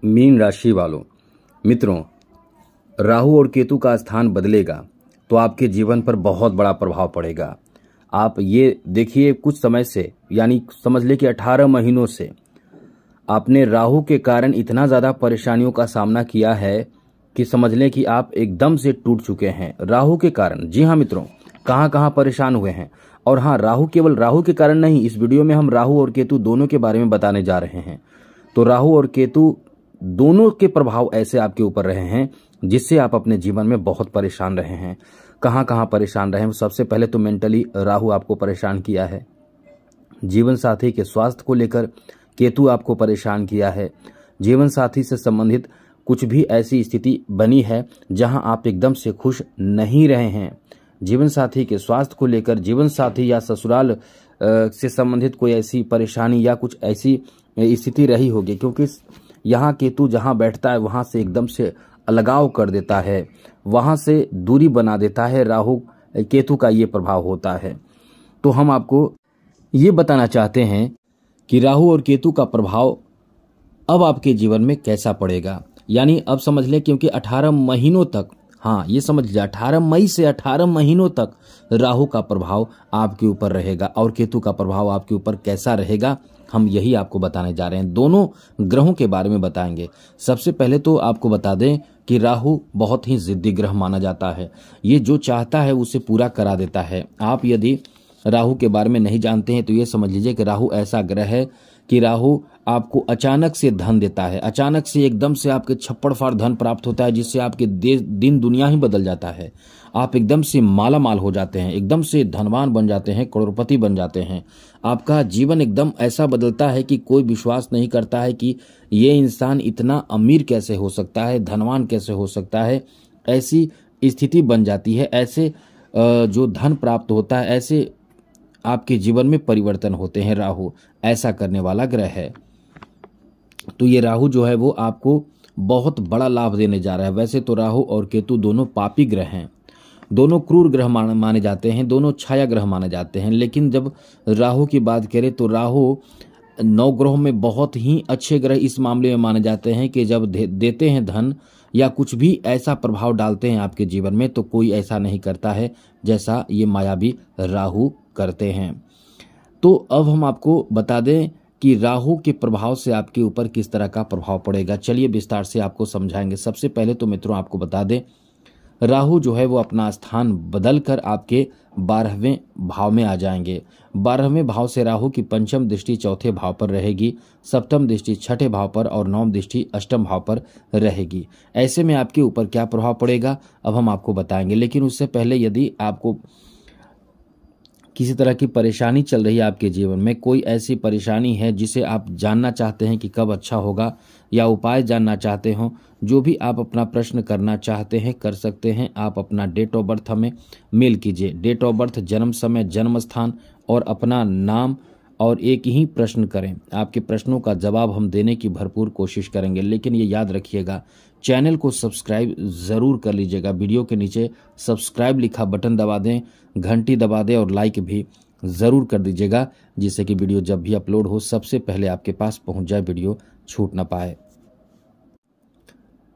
Mean राशि वालों, मित्रों, राहु और केतु का स्थान बदलेगा तो आपके जीवन पर बहुत बड़ा प्रभाव पड़ेगा। आप ये देखिए, कुछ समय से यानी समझ ले कि 18 महीनों से आपने राहु के कारण इतना ज़्यादा परेशानियों का सामना किया है कि समझ लें कि आप एकदम से टूट चुके हैं राहु के कारण। जी हाँ मित्रों, कहाँ कहाँ परेशान हुए हैं। और हाँ, राहु केवल राहु के कारण नहीं, इस वीडियो में हम राहु और केतु दोनों के बारे में बताने जा रहे हैं। तो राहु और केतु दोनों के प्रभाव ऐसे आपके ऊपर रहे हैं जिससे आप अपने जीवन में बहुत परेशान रहे हैं। कहाँ कहाँ परेशान रहे हैं? सबसे पहले तो मेंटली राहु आपको परेशान किया है, जीवन साथी के स्वास्थ्य को लेकर केतु आपको परेशान किया है, जीवन साथी से संबंधित कुछ भी ऐसी स्थिति बनी है जहां आप एकदम से खुश नहीं रहे हैं। जीवन साथी के स्वास्थ्य को लेकर, जीवन साथी या ससुराल से संबंधित कोई ऐसी परेशानी या कुछ ऐसी स्थिति रही होगी, क्योंकि यहाँ केतु जहाँ बैठता है वहाँ से एकदम से अलगाव कर देता है, वहाँ से दूरी बना देता है। राहु केतु का ये प्रभाव होता है। तो हम आपको ये बताना चाहते हैं कि राहु और केतु का प्रभाव अब आपके जीवन में कैसा पड़ेगा। यानी अब समझ लें, क्योंकि 18 महीनों तक, हाँ ये समझ लीजिए, 18 मई से 18 महीनों तक राहु का प्रभाव आपके ऊपर रहेगा और केतु का प्रभाव आपके ऊपर कैसा रहेगा, हम यही आपको बताने जा रहे हैं। दोनों ग्रहों के बारे में बताएंगे। सबसे पहले तो आपको बता दें कि राहु बहुत ही जिद्दी ग्रह माना जाता है। ये जो चाहता है उसे पूरा करा देता है। आप यदि राहु के बारे में नहीं जानते हैं तो ये समझ लीजिए कि राहु ऐसा ग्रह है कि राहु आपको अचानक से धन देता है, अचानक से एकदम से आपके छप्पड़ फाड़ धन प्राप्त होता है, जिससे आपके दिन दुनिया ही बदल जाता है। आप एकदम से माला माल हो जाते हैं, एकदम से धनवान बन जाते हैं, करोड़पति बन जाते हैं। आपका जीवन एकदम ऐसा बदलता है कि कोई विश्वास नहीं करता है कि ये इंसान इतना अमीर कैसे हो सकता है, धनवान कैसे हो सकता है। ऐसी स्थिति बन जाती है। ऐसे जो धन प्राप्त होता है, ऐसे आपके जीवन में परिवर्तन होते हैं। राहु ऐसा करने वाला ग्रह है। तो ये राहु जो है वो आपको बहुत बड़ा लाभ देने जा रहा है। वैसे तो राहु और केतु दोनों पापी ग्रह हैं, दोनों क्रूर ग्रह माने जाते हैं, दोनों छाया ग्रह माने जाते हैं। लेकिन जब राहु की बात करें तो राहु 9 ग्रहों में बहुत ही अच्छे ग्रह इस मामले में माने जाते हैं कि जब देते हैं धन या कुछ भी ऐसा प्रभाव डालते हैं आपके जीवन में, तो कोई ऐसा नहीं करता है जैसा ये मायावी राहु करते हैं। तो अब हम आपको बता दें कि राहु के प्रभाव से आपके ऊपर किस तरह का प्रभाव पड़ेगा। चलिए विस्तार से आपको समझाएंगे। सबसे पहले तो मित्रों आपको बता दें, राहु जो है वो अपना स्थान बदलकर आपके 12वें भाव में आ जाएंगे। 12वें भाव से राहु की पंचम दृष्टि चौथे भाव पर रहेगी, सप्तम दृष्टि छठे भाव पर और नवम दृष्टि अष्टम भाव पर रहेगी। ऐसे में आपके ऊपर क्या प्रभाव पड़ेगा अब हम आपको बताएंगे। लेकिन उससे पहले यदि आपको किसी तरह की परेशानी चल रही है आपके जीवन में, कोई ऐसी परेशानी है जिसे आप जानना चाहते हैं कि कब अच्छा होगा या उपाय जानना चाहते हो, जो भी आप अपना प्रश्न करना चाहते हैं कर सकते हैं। आप अपना डेट ऑफ बर्थ हमें मेल कीजिए। डेट ऑफ बर्थ, जन्म समय, जन्म स्थान और अपना नाम और एक ही प्रश्न करें। आपके प्रश्नों का जवाब हम देने की भरपूर कोशिश करेंगे। लेकिन ये याद रखिएगा, चैनल को सब्सक्राइब ज़रूर कर लीजिएगा। वीडियो के नीचे सब्सक्राइब लिखा बटन दबा दें, घंटी दबा दें और लाइक भी ज़रूर कर दीजिएगा, जिससे कि वीडियो जब भी अपलोड हो सबसे पहले आपके पास पहुंच जाए, वीडियो छूट ना पाए।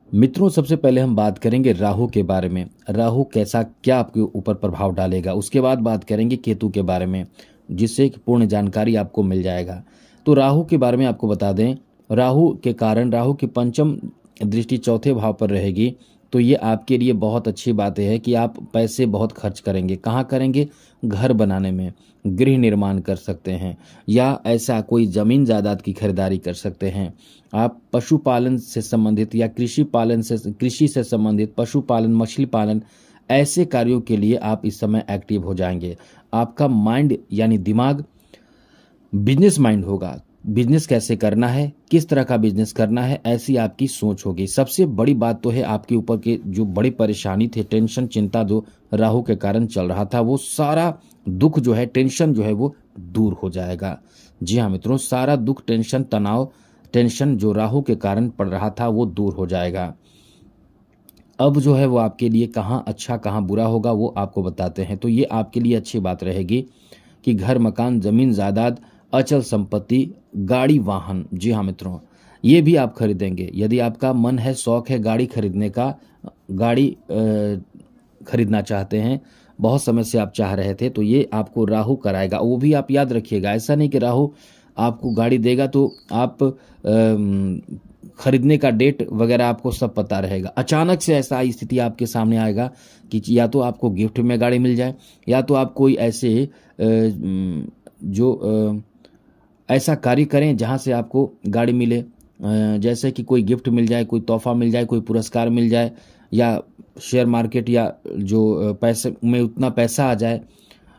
मित्रों, सबसे पहले हम बात करेंगे राहु के बारे में। राहु कैसा क्या आपके ऊपर प्रभाव डालेगा, उसके बाद बात करेंगे केतु के बारे में, जिससे एक पूर्ण जानकारी आपको मिल जाएगा। तो राहु के बारे में आपको बता दें, राहु के कारण राहु की पंचम दृष्टि चौथे भाव पर रहेगी, तो ये आपके लिए बहुत अच्छी बात है कि आप पैसे बहुत खर्च करेंगे। कहाँ करेंगे? घर बनाने में, गृह निर्माण कर सकते हैं, या ऐसा कोई जमीन जायदाद की खरीदारी कर सकते हैं। आप पशुपालन से संबंधित या कृषि से संबंधित, पशुपालन, मछली पालन, ऐसे कार्यों के लिए आप इस समय एक्टिव हो जाएंगे। आपका माइंड यानी दिमाग बिजनेस माइंड होगा। बिजनेस कैसे करना है, किस तरह का बिजनेस करना है, ऐसी आपकी सोच होगी। सबसे बड़ी बात तो है आपके ऊपर के जो बड़ी परेशानी थे, टेंशन, चिंता जो राहु के कारण चल रहा था, वो सारा दुख जो है, टेंशन जो है वो दूर हो जाएगा। जी हाँ मित्रों, सारा दुख, टेंशन, तनाव, टेंशन जो राहु के कारण पड़ रहा था वो दूर हो जाएगा। अब जो है वो आपके लिए कहाँ अच्छा कहाँ बुरा होगा वो आपको बताते हैं। तो ये आपके लिए अच्छी बात रहेगी कि घर, मकान, जमीन, जायदाद, अचल संपत्ति, गाड़ी, वाहन, जी हाँ मित्रों, ये भी आप खरीदेंगे। यदि आपका मन है, शौक है गाड़ी खरीदने का, गाड़ी खरीदना चाहते हैं, बहुत समय से आप चाह रहे थे, तो ये आपको राहु कराएगा। वो भी आप याद रखिएगा, ऐसा नहीं कि राहु आपको गाड़ी देगा तो आप खरीदने का डेट वगैरह आपको सब पता रहेगा। अचानक से ऐसा स्थिति आपके सामने आएगा कि या तो आपको गिफ्ट में गाड़ी मिल जाए, या तो आप कोई ऐसे ऐसा कार्य करें जहां से आपको गाड़ी मिले, जैसे कि कोई गिफ्ट मिल जाए, कोई तोहफा मिल जाए, कोई पुरस्कार मिल जाए, या शेयर मार्केट या जो पैसे में उतना पैसा आ जाए,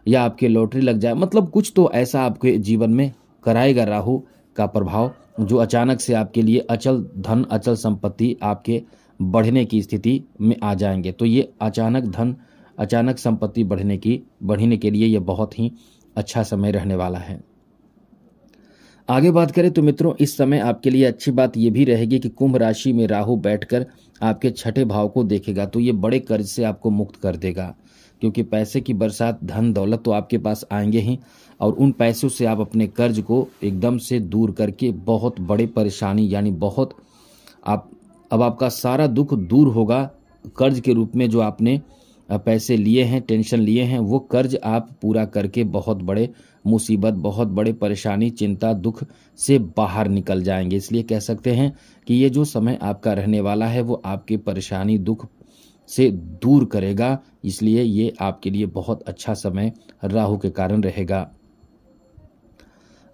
या आपके लॉटरी लग जाए। मतलब कुछ तो ऐसा आपके जीवन में कराएगा राहु का प्रभाव, जो अचानक से आपके लिए अचल धन, अचल संपत्ति आपके बढ़ने की स्थिति में आ जाएंगे। तो ये अचानक धन, अचानक संपत्ति बढ़ने के लिए ये बहुत ही अच्छा समय रहने वाला है। आगे बात करें तो मित्रों, इस समय आपके लिए अच्छी बात यह भी रहेगी कि कुंभ राशि में राहु बैठकर आपके छठे भाव को देखेगा, तो ये बड़े कर्ज से आपको मुक्त कर देगा, क्योंकि पैसे की बरसात, धन दौलत तो आपके पास आएंगे ही, और उन पैसों से आप अपने कर्ज को एकदम से दूर करके बहुत बड़े परेशानी, यानी बहुत अब आपका सारा दुख दूर होगा। कर्ज के रूप में जो आपने पैसे लिए हैं, टेंशन लिए हैं, वो कर्ज आप पूरा करके बहुत बड़े मुसीबत, बहुत बड़े परेशानी, चिंता, दुख से बाहर निकल जाएंगे। इसलिए कह सकते हैं कि ये जो समय आपका रहने वाला है वो आपकी परेशानी, दुख से दूर करेगा। इसलिए ये आपके लिए बहुत अच्छा समय राहु के कारण रहेगा।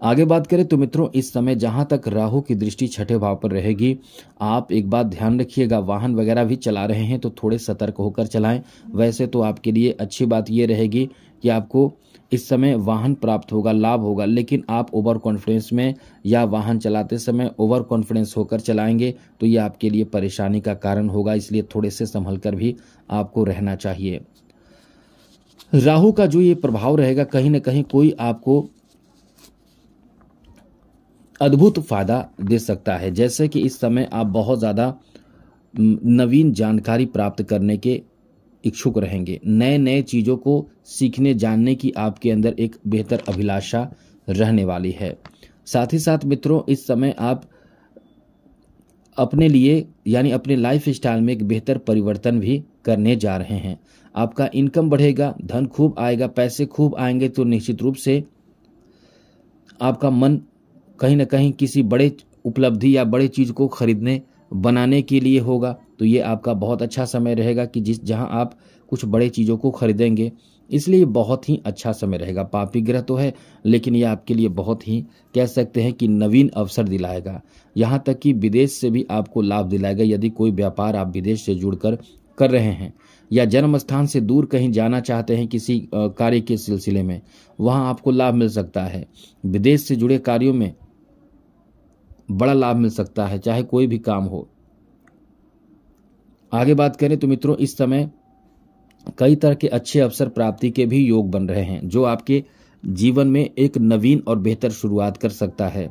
आगे बात करें तो मित्रों, इस समय जहां तक राहु की दृष्टि छठे भाव पर रहेगी, आप एक बात ध्यान रखिएगा, वाहन वगैरह भी चला रहे हैं तो थोड़े सतर्क होकर चलाएं। वैसे तो आपके लिए अच्छी बात यह रहेगी कि आपको इस समय वाहन प्राप्त होगा, लाभ होगा, लेकिन आप ओवर कॉन्फिडेंस में या वाहन चलाते समय ओवर कॉन्फिडेंस होकर चलाएंगे तो ये आपके लिए परेशानी का कारण होगा। इसलिए थोड़े से संभल कर भी आपको रहना चाहिए। राहु का जो ये प्रभाव रहेगा, कहीं ना कहीं कोई आपको अद्भुत फायदा दे सकता है। जैसे कि इस समय आप बहुत ज़्यादा नवीन जानकारी प्राप्त करने के इच्छुक रहेंगे, नए नए चीज़ों को सीखने जानने की आपके अंदर एक बेहतर अभिलाषा रहने वाली है। साथ ही साथ मित्रों, इस समय आप अपने लिए यानी अपने लाइफ स्टाइल में एक बेहतर परिवर्तन भी करने जा रहे हैं। आपका इनकम बढ़ेगा, धन खूब आएगा, पैसे खूब आएंगे, तो निश्चित रूप से आपका मन कहीं ना कहीं किसी बड़े उपलब्धि या बड़े चीज़ को खरीदने बनाने के लिए होगा। तो ये आपका बहुत अच्छा समय रहेगा कि जहां आप कुछ बड़े चीज़ों को खरीदेंगे। इसलिए बहुत ही अच्छा समय रहेगा। पापी ग्रह तो है, लेकिन ये आपके लिए बहुत ही कह सकते हैं कि नवीन अवसर दिलाएगा। यहाँ तक कि विदेश से भी आपको लाभ दिलाएगा। यदि कोई व्यापार आप विदेश से जुड़कर कर रहे हैं या जन्म स्थान से दूर कहीं जाना चाहते हैं किसी कार्य के सिलसिले में, वहाँ आपको लाभ मिल सकता है। विदेश से जुड़े कार्यों में बड़ा लाभ मिल सकता है, चाहे कोई भी काम हो। आगे बात करें तो मित्रों, इस समय कई तरह के अच्छे अवसर प्राप्ति के भी योग बन रहे हैं, जो आपके जीवन में एक नवीन और बेहतर शुरुआत कर सकता है।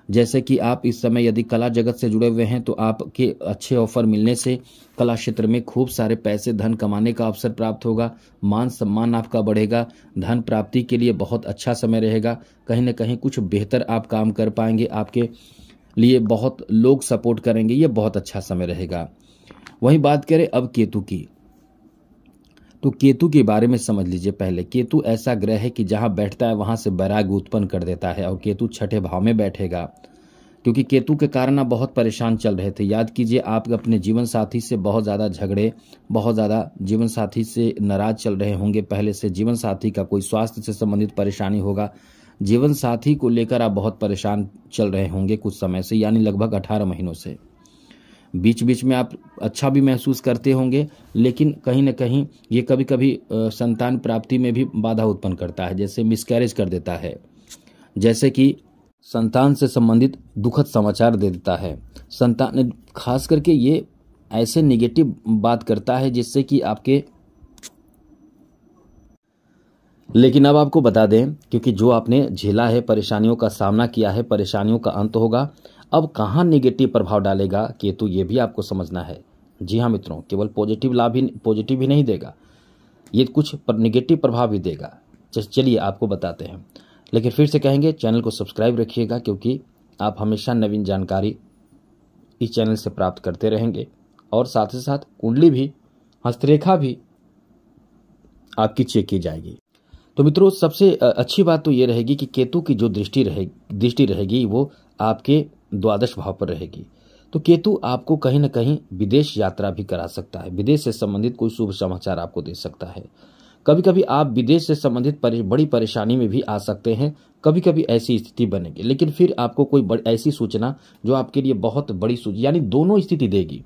जैसे कि आप इस समय यदि कला जगत से जुड़े हुए हैं तो आपके अच्छे ऑफर मिलने से कला क्षेत्र में खूब सारे पैसे, धन कमाने का अवसर प्राप्त होगा। मान सम्मान आपका बढ़ेगा। धन प्राप्ति के लिए बहुत अच्छा समय रहेगा। कहीं ना कहीं कुछ बेहतर आप काम कर पाएंगे, आपके लिए बहुत लोग सपोर्ट करेंगे। ये बहुत अच्छा समय रहेगा। वहीं बात करें अब केतु की, तो केतु के बारे में समझ लीजिए। पहले, केतु ऐसा ग्रह है कि जहां बैठता है वहां से वैराग्य उत्पन्न कर देता है, और केतु छठे भाव में बैठेगा। क्योंकि केतु के कारण आप बहुत परेशान चल रहे थे। याद कीजिए, आप अपने जीवन साथी से बहुत ज़्यादा झगड़े, बहुत ज़्यादा जीवन साथी से नाराज चल रहे होंगे पहले से। जीवन साथी का कोई स्वास्थ्य से संबंधित परेशानी होगा। जीवन साथी को लेकर आप बहुत परेशान चल रहे होंगे कुछ समय से, यानी लगभग 18 महीनों से। बीच बीच में आप अच्छा भी महसूस करते होंगे, लेकिन कहीं ना कहीं ये कभी कभी संतान प्राप्ति में भी बाधा उत्पन्न करता है, जैसे मिसकैरेज कर देता है, जैसे कि संतान से संबंधित दुखद समाचार दे देता है। संतान खास करके ये ऐसे नेगेटिव बात करता है जिससे कि आपके, लेकिन अब आपको बता दें, क्योंकि जो आपने झेला है, परेशानियों का सामना किया है, परेशानियों का अंत होगा। अब कहाँ नेगेटिव प्रभाव डालेगा केतु, ये भी आपको समझना है। जी हाँ मित्रों, केवल पॉजिटिव ही नहीं देगा, ये कुछ नेगेटिव प्रभाव भी देगा। चलिए आपको बताते हैं। लेकिन फिर से कहेंगे, चैनल को सब्सक्राइब रखिएगा, क्योंकि आप हमेशा नवीन जानकारी इस चैनल से प्राप्त करते रहेंगे और साथ ही साथ कुंडली भी, हस्तरेखा भी आपकी चेक की जाएगी। तो मित्रों, सबसे अच्छी बात तो ये रहेगी कि केतु की जो दृष्टि रहेगी वो आपके द्वादश भाव पर रहेगी। तो केतु आपको कहीं ना कहीं विदेश यात्रा भी करा सकता है, विदेश से संबंधित कोई शुभ समाचार आपको दे सकता है। कभी कभी आप विदेश से संबंधित बड़ी परेशानी में भी आ सकते हैं, कभी कभी ऐसी स्थिति बनेगी, लेकिन फिर आपको कोई ऐसी सूचना जो आपके लिए बहुत बड़ी सूचना, यानी दोनों स्थिति देगी।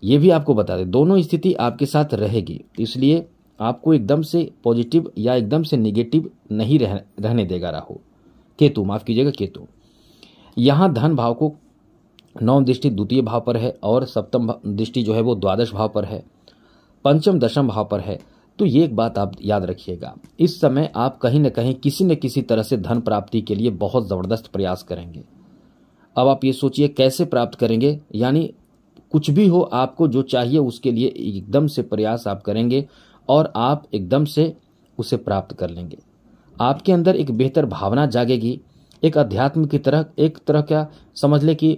ये भी आपको बता दें, दोनों स्थिति आपके साथ रहेगी, इसलिए आपको एकदम से पॉजिटिव या एकदम से निगेटिव नहीं रहने देगा राहु। केतु, माफ कीजिएगा, केतु। यहां धन भाव को 9 दृष्टि द्वितीय भाव पर है और सप्तम दृष्टि जो है वो द्वादश भाव पर है, पंचम दशम भाव पर है। तो ये एक बात आप याद रखिएगा, इस समय आप कहीं न कहीं किसी न किसी तरह से धन प्राप्ति के लिए बहुत जबरदस्त प्रयास करेंगे। अब आप ये सोचिए कैसे प्राप्त करेंगे, यानी कुछ भी हो, आपको जो चाहिए उसके लिए एकदम से प्रयास आप करेंगे और आप एकदम से उसे प्राप्त कर लेंगे। आपके अंदर एक बेहतर भावना जागेगी, एक अध्यात्म की तरह, एक तरह क्या समझ ले कि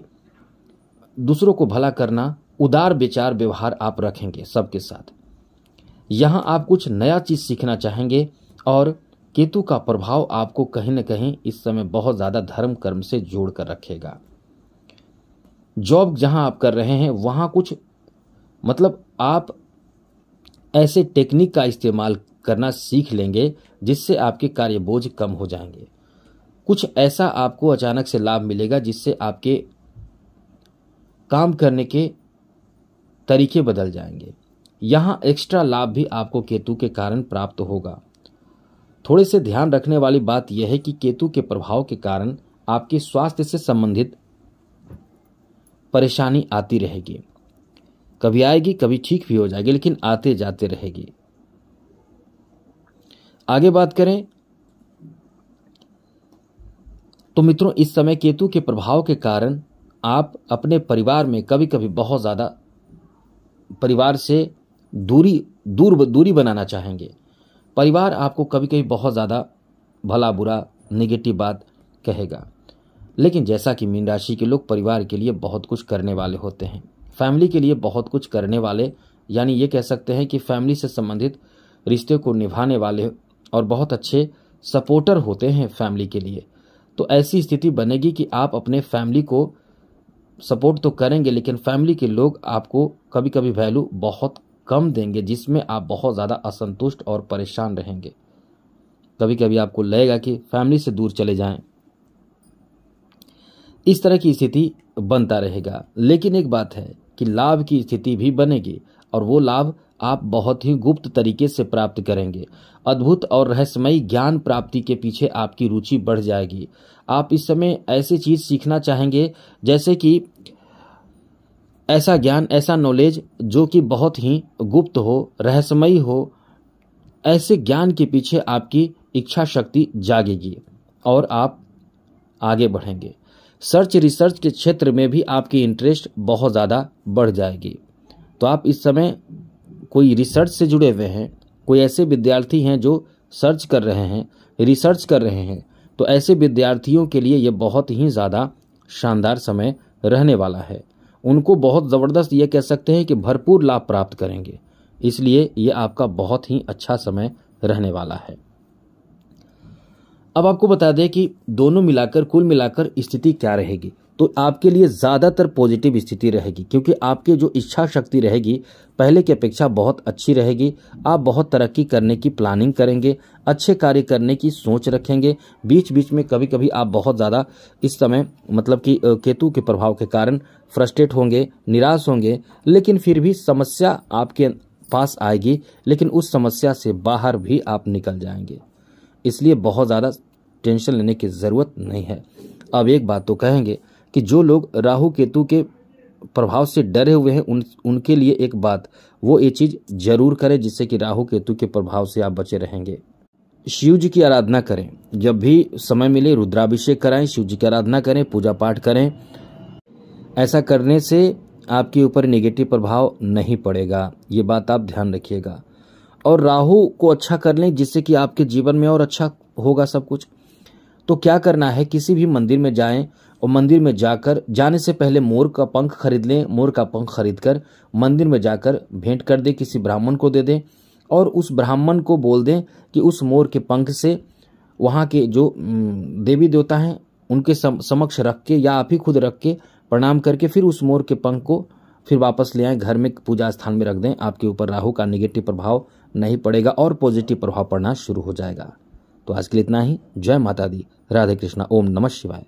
दूसरों को भला करना, उदार विचार व्यवहार आप रखेंगे सबके साथ। यहां आप कुछ नया चीज सीखना चाहेंगे और केतु का प्रभाव आपको कहीं न कहीं इस समय बहुत ज्यादा धर्म कर्म से जोड़ कर रखेगा। जॉब जहां आप कर रहे हैं वहां कुछ मतलब आप ऐसे टेक्निक का इस्तेमाल करना सीख लेंगे जिससे आपके कार्य बोझ कम हो जाएंगे। कुछ ऐसा आपको अचानक से लाभ मिलेगा जिससे आपके काम करने के तरीके बदल जाएंगे। यहां एक्स्ट्रा लाभ भी आपको केतु के कारण प्राप्त होगा। थोड़े से ध्यान रखने वाली बात यह है कि केतु के प्रभाव के कारण आपके स्वास्थ्य से संबंधित परेशानी आती रहेगी, कभी आएगी कभी ठीक भी हो जाएगी, लेकिन आते जाते रहेगी। आगे बात करें तो मित्रों, इस समय केतु के प्रभाव के कारण आप अपने परिवार में कभी कभी बहुत ज्यादा परिवार से दूरी बनाना चाहेंगे। परिवार आपको कभी कभी बहुत ज्यादा भला बुरा नेगेटिव बात कहेगा, लेकिन जैसा कि मीन राशि के लोग परिवार के लिए बहुत कुछ करने वाले होते हैं, फैमिली के लिए बहुत कुछ करने वाले, यानी ये कह सकते हैं कि फैमिली से संबंधित रिश्ते को निभाने वाले और बहुत अच्छे सपोर्टर होते हैं फैमिली के लिए। तो ऐसी स्थिति बनेगी कि आप अपने फैमिली को सपोर्ट तो करेंगे, लेकिन फैमिली के लोग आपको कभी कभी वैल्यू बहुत कम देंगे, जिसमें आप बहुत ज़्यादा असंतुष्ट और परेशान रहेंगे। कभी कभी आपको लगेगा कि फैमिली से दूर चले जाएं। इस तरह की स्थिति बनता रहेगा। लेकिन एक बात है कि लाभ की स्थिति भी बनेगी और वो लाभ आप बहुत ही गुप्त तरीके से प्राप्त करेंगे। अद्भुत और रहस्यमयी ज्ञान प्राप्ति के पीछे आपकी रुचि बढ़ जाएगी। आप इस समय ऐसी चीज सीखना चाहेंगे जैसे कि ऐसा ज्ञान, ऐसा नॉलेज जो कि बहुत ही गुप्त हो, रहस्यमयी हो। ऐसे ज्ञान के पीछे आपकी इच्छा शक्ति जागेगी और आप आगे बढ़ेंगे। सर्च रिसर्च के क्षेत्र में भी आपकी इंटरेस्ट बहुत ज़्यादा बढ़ जाएगी। तो आप इस समय कोई रिसर्च से जुड़े हुए हैं, कोई ऐसे विद्यार्थी हैं जो सर्च कर रहे हैं, रिसर्च कर रहे हैं, तो ऐसे विद्यार्थियों के लिए ये बहुत ही ज़्यादा शानदार समय रहने वाला है। उनको बहुत ज़बरदस्त ये कह सकते हैं कि भरपूर लाभ प्राप्त करेंगे, इसलिए ये आपका बहुत ही अच्छा समय रहने वाला है। अब आपको बता दें कि दोनों मिलाकर कुल मिलाकर स्थिति क्या रहेगी। तो आपके लिए ज़्यादातर पॉजिटिव स्थिति रहेगी, क्योंकि आपकी जो इच्छा शक्ति रहेगी पहले की अपेक्षा बहुत अच्छी रहेगी। आप बहुत तरक्की करने की प्लानिंग करेंगे, अच्छे कार्य करने की सोच रखेंगे। बीच बीच में कभी कभी आप बहुत ज़्यादा इस समय मतलब कि केतु के प्रभाव के कारण फ्रस्ट्रेट होंगे, निराश होंगे, लेकिन फिर भी समस्या आपके पास आएगी, लेकिन उस समस्या से बाहर भी आप निकल जाएंगे। इसलिए बहुत ज़्यादा टेंशन लेने की ज़रूरत नहीं है। अब एक बात तो कहेंगे कि जो लोग राहु केतु के प्रभाव से डरे हुए हैं उनके लिए एक बात, वो ये चीज़ जरूर करें जिससे कि राहु केतु के प्रभाव से आप बचे रहेंगे। शिव जी की आराधना करें, जब भी समय मिले रुद्राभिषेक कराएं, शिव जी की आराधना करें, पूजा पाठ करें। ऐसा करने से आपके ऊपर नेगेटिव प्रभाव नहीं पड़ेगा, ये बात आप ध्यान रखिएगा। और राहु को अच्छा कर लें जिससे कि आपके जीवन में और अच्छा होगा सब कुछ। तो क्या करना है, किसी भी मंदिर में जाएं और मंदिर में जाने से पहले मोर का पंख खरीद लें। मोर का पंख खरीद कर मंदिर में जाकर भेंट कर दें, किसी ब्राह्मण को दे दें और उस ब्राह्मण को बोल दें कि उस मोर के पंख से वहाँ के जो देवी देवता हैं उनके समक्ष रख के या आप ही खुद रख के प्रणाम करके फिर उस मोर के पंख को फिर वापस ले आएं, घर में पूजा स्थान में रख दें। आपके ऊपर राहु का नेगेटिव प्रभाव नहीं पड़ेगा और पॉजिटिव प्रभाव पड़ना शुरू हो जाएगा। तो आज के लिए इतना ही। जय माता दी, राधे कृष्णा, ओम नमः शिवाय।